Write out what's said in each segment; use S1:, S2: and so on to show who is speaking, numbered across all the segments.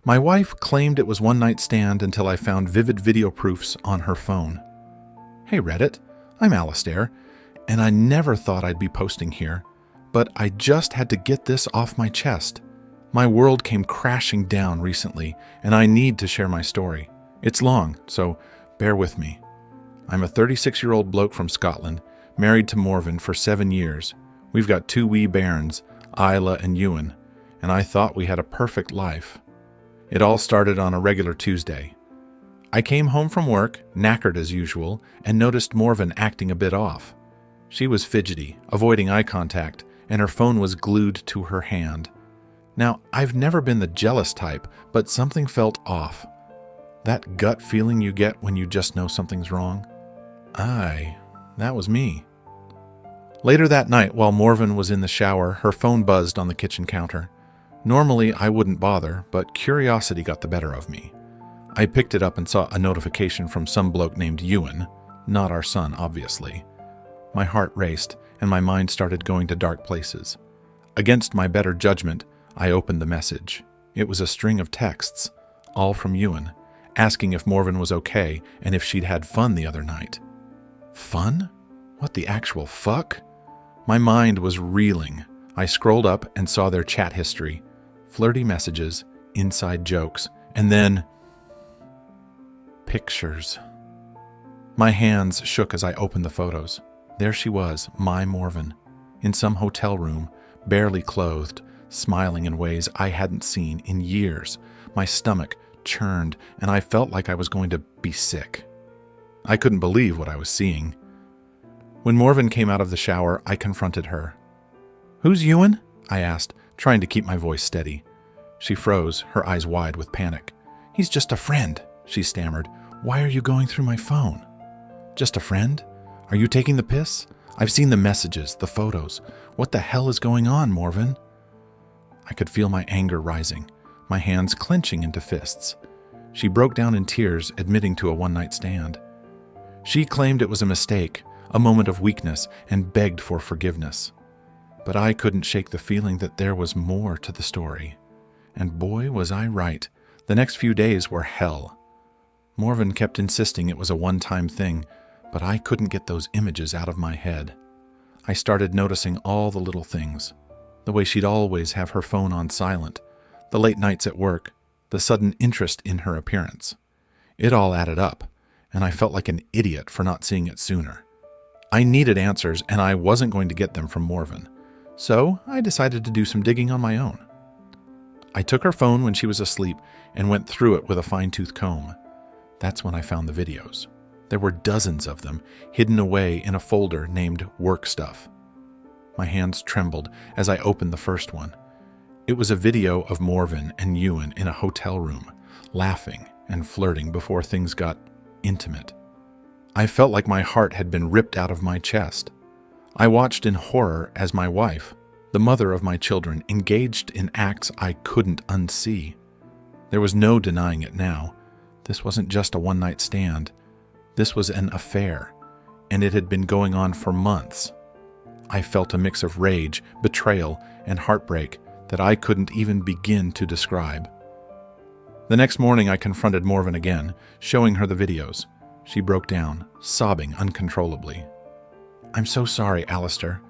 S1: My wife claimed it was one night stand until I found vivid video proofs on her phone. Hey Reddit, I'm Alistair, and I never thought I'd be posting here, but I just had to get this off my chest. My world came crashing down recently, and I need to share my story. It's long, so bear with me. I'm a 36-year-old bloke from Scotland, married to Morven for 7 years. We've got 2 wee bairns, Isla and Ewan, and I thought we had a perfect life. It all started on a regular Tuesday. I came home from work, knackered as usual, and noticed Morven acting a bit off. She was fidgety, avoiding eye contact, and her phone was glued to her hand. Now, I've never been the jealous type, but something felt off. That gut feeling you get when you just know something's wrong? That was me. Later that night, while Morven was in the shower, her phone buzzed on the kitchen counter. Normally, I wouldn't bother, but curiosity got the better of me. I picked it up and saw a notification from some bloke named Ewan, not our son, obviously. My heart raced, and my mind started going to dark places. Against my better judgment, I opened the message. It was a string of texts, all from Ewan, asking if Morven was okay and if she'd had fun the other night. Fun? What the actual fuck? My mind was reeling. I scrolled up and saw their chat history. Flirty messages, inside jokes, and then pictures. My hands shook as I opened the photos. There she was, my Morven, in some hotel room, barely clothed, smiling in ways I hadn't seen in years. My stomach churned, and I felt like I was going to be sick. I couldn't believe what I was seeing. When Morven came out of the shower, I confronted her. "Who's Ewan?" I asked, trying to keep my voice steady. She froze, her eyes wide with panic. "He's just a friend," she stammered. "Why are you going through my phone?" "Just a friend? Are you taking the piss? I've seen the messages, the photos. What the hell is going on, Morven?" I could feel my anger rising, my hands clenching into fists. She broke down in tears, admitting to a one-night stand. She claimed it was a mistake, a moment of weakness, and begged for forgiveness. But I couldn't shake the feeling that there was more to the story. And boy, was I right. The next few days were hell. Morven kept insisting it was a one-time thing, but I couldn't get those images out of my head. I started noticing all the little things. The way she'd always have her phone on silent, the late nights at work, the sudden interest in her appearance. It all added up, and I felt like an idiot for not seeing it sooner. I needed answers, and I wasn't going to get them from Morven. So I decided to do some digging on my own. I took her phone when she was asleep and went through it with a fine-tooth comb. That's when I found the videos. There were dozens of them, hidden away in a folder named Work Stuff. My hands trembled as I opened the first one. It was a video of Morven and Ewan in a hotel room, laughing and flirting before things got intimate. I felt like my heart had been ripped out of my chest. I watched in horror as my wife, the mother of my children, engaged in acts I couldn't unsee. There was no denying it now. This wasn't just a one-night stand. This was an affair, and it had been going on for months. I felt a mix of rage, betrayal, and heartbreak that I couldn't even begin to describe. The next morning I confronted Morven again, showing her the videos. She broke down, sobbing uncontrollably. "I'm so sorry, Alistair.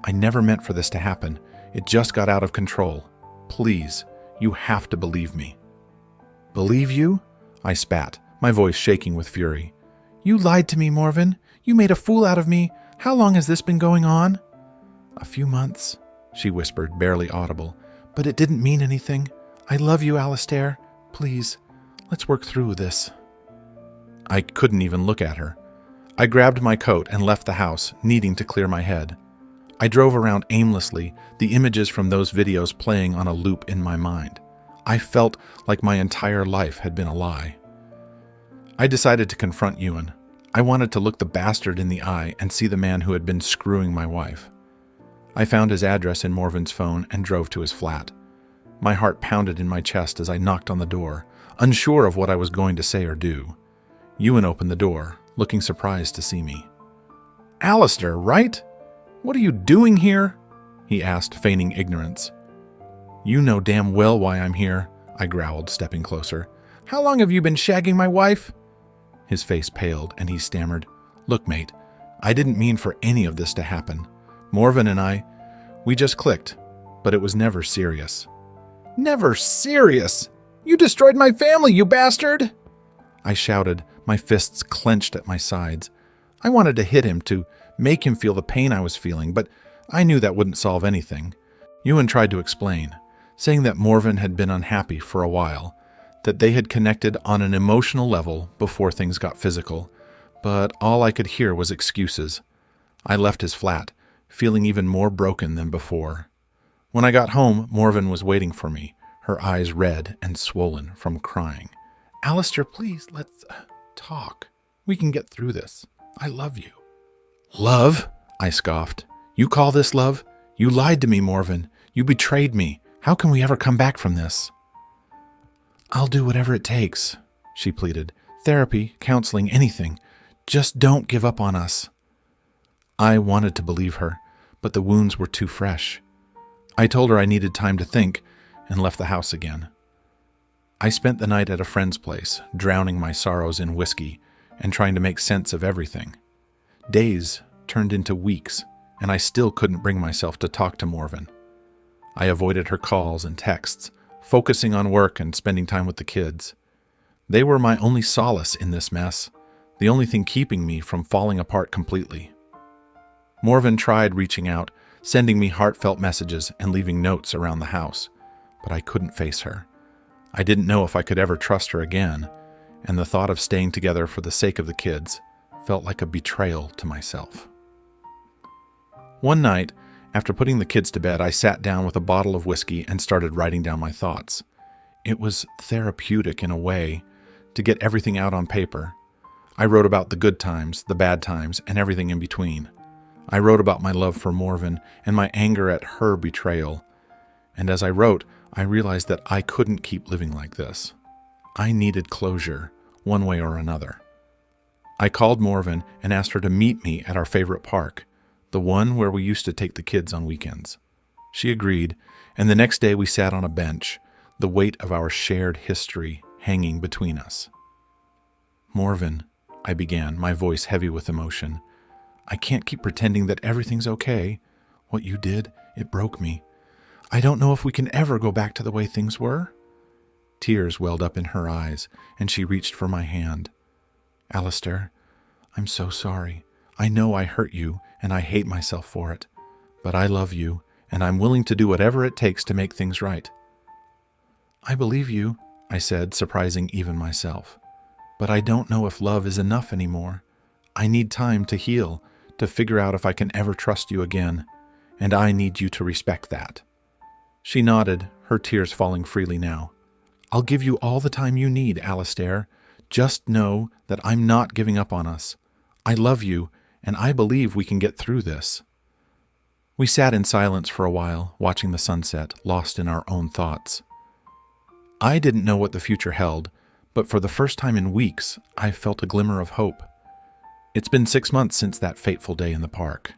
S1: I never meant for this to happen. It just got out of control. Please, you have to believe me." "Believe you?" I spat, my voice shaking with fury. "You lied to me, Morven. You made a fool out of me. How long has this been going on?" "A few months," she whispered, barely audible. "But it didn't mean anything. I love you, Alistair. Please, let's work through this." I couldn't even look at her. I grabbed my coat and left the house, needing to clear my head. I drove around aimlessly, the images from those videos playing on a loop in my mind. I felt like my entire life had been a lie. I decided to confront Ewan. I wanted to look the bastard in the eye and see the man who had been screwing my wife. I found his address in Morven's phone and drove to his flat. My heart pounded in my chest as I knocked on the door, unsure of what I was going to say or do. Ewan opened the door, looking surprised to see me. "Alistair, right? What are you doing here?" he asked, feigning ignorance. "You know damn well why I'm here. I growled, stepping closer. "How long have you been shagging my wife?" His face paled, and he stammered, "Look, mate, I didn't mean for any of this to happen. Morven and we just clicked, but it was never serious." "Never serious? You destroyed my family, you bastard!" I shouted, my fists clenched at my sides. I wanted to hit him to make him feel the pain I was feeling, but I knew that wouldn't solve anything. Ewan tried to explain, saying that Morven had been unhappy for a while, that they had connected on an emotional level before things got physical, but all I could hear was excuses. I left his flat, feeling even more broken than before. When I got home, Morven was waiting for me, her eyes red and swollen from crying. "Alistair, please, let's talk. We can get through this. I love you." "Love?" I scoffed. "You call this love? You lied to me, Morven. You betrayed me. How can we ever come back from this?" "I'll do whatever it takes," she pleaded. "Therapy, counseling, anything. Just don't give up on us." I wanted to believe her, but the wounds were too fresh. I told her I needed time to think and left the house again. I spent the night at a friend's place, drowning my sorrows in whiskey and trying to make sense of everything. Days turned into weeks, and I still couldn't bring myself to talk to Morven. I avoided her calls and texts, focusing on work and spending time with the kids. They were my only solace in this mess, the only thing keeping me from falling apart completely. Morven tried reaching out, sending me heartfelt messages and leaving notes around the house, but I couldn't face her. I didn't know if I could ever trust her again, and the thought of staying together for the sake of the kids felt like a betrayal to myself. One night, after putting the kids to bed, I sat down with a bottle of whiskey and started writing down my thoughts. It was therapeutic in a way, to get everything out on paper. I wrote about the good times, the bad times, and everything in between. I wrote about my love for Morven and my anger at her betrayal. And as I wrote, I realized that I couldn't keep living like this. I needed closure, one way or another. I called Morven and asked her to meet me at our favorite park, the one where we used to take the kids on weekends. She agreed, and the next day we sat on a bench, the weight of our shared history hanging between us. "Morven," I began, my voice heavy with emotion, "I can't keep pretending that everything's okay. What you did, it broke me. I don't know if we can ever go back to the way things were." Tears welled up in her eyes, and she reached for my hand. "Alistair, I'm so sorry. I know I hurt you, and I hate myself for it. But I love you, and I'm willing to do whatever it takes to make things right." "I believe you," I said, surprising even myself. "But I don't know if love is enough anymore. I need time to heal, to figure out if I can ever trust you again, and I need you to respect that." She nodded, her tears falling freely now. "I'll give you all the time you need, Alistair. Just know that I'm not giving up on us. I love you, and I believe we can get through this." We sat in silence for a while, watching the sunset, lost in our own thoughts. I didn't know what the future held, but for the first time in weeks, I felt a glimmer of hope. It's been 6 months since that fateful day in the park.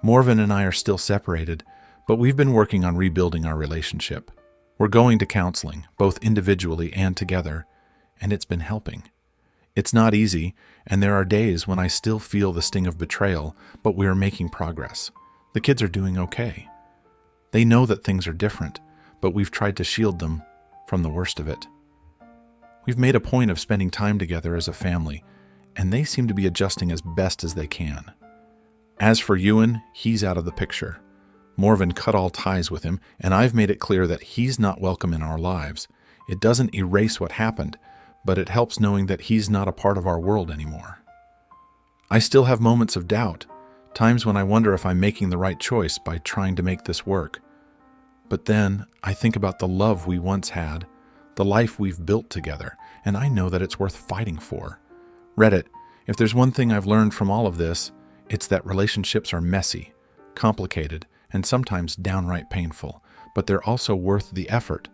S1: Morven and I are still separated, but we've been working on rebuilding our relationship. We're going to counseling, both individually and together, and it's been helping. It's not easy, and there are days when I still feel the sting of betrayal, but we are making progress. The kids are doing okay. They know that things are different, but we've tried to shield them from the worst of it. We've made a point of spending time together as a family, and they seem to be adjusting as best as they can. As for Ewan, he's out of the picture. Morven cut all ties with him, and I've made it clear that he's not welcome in our lives. It doesn't erase what happened, but it helps knowing that he's not a part of our world anymore. I still have moments of doubt, times when I wonder if I'm making the right choice by trying to make this work. But then I think about the love we once had, the life we've built together, and I know that it's worth fighting for. Reddit, if there's one thing I've learned from all of this, it's that relationships are messy, complicated, and sometimes downright painful, but they're also worth the effort,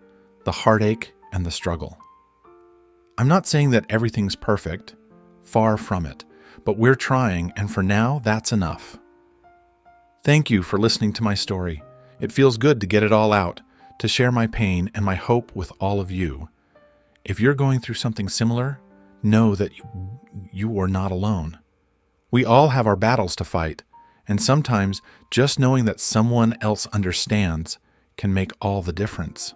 S1: the heartache, and the struggle. I'm not saying that everything's perfect, far from it, but we're trying, and for now, that's enough. Thank you for listening to my story. It feels good to get it all out, to share my pain and my hope with all of you. If you're going through something similar, know that you are not alone. We all have our battles to fight, and sometimes just knowing that someone else understands can make all the difference.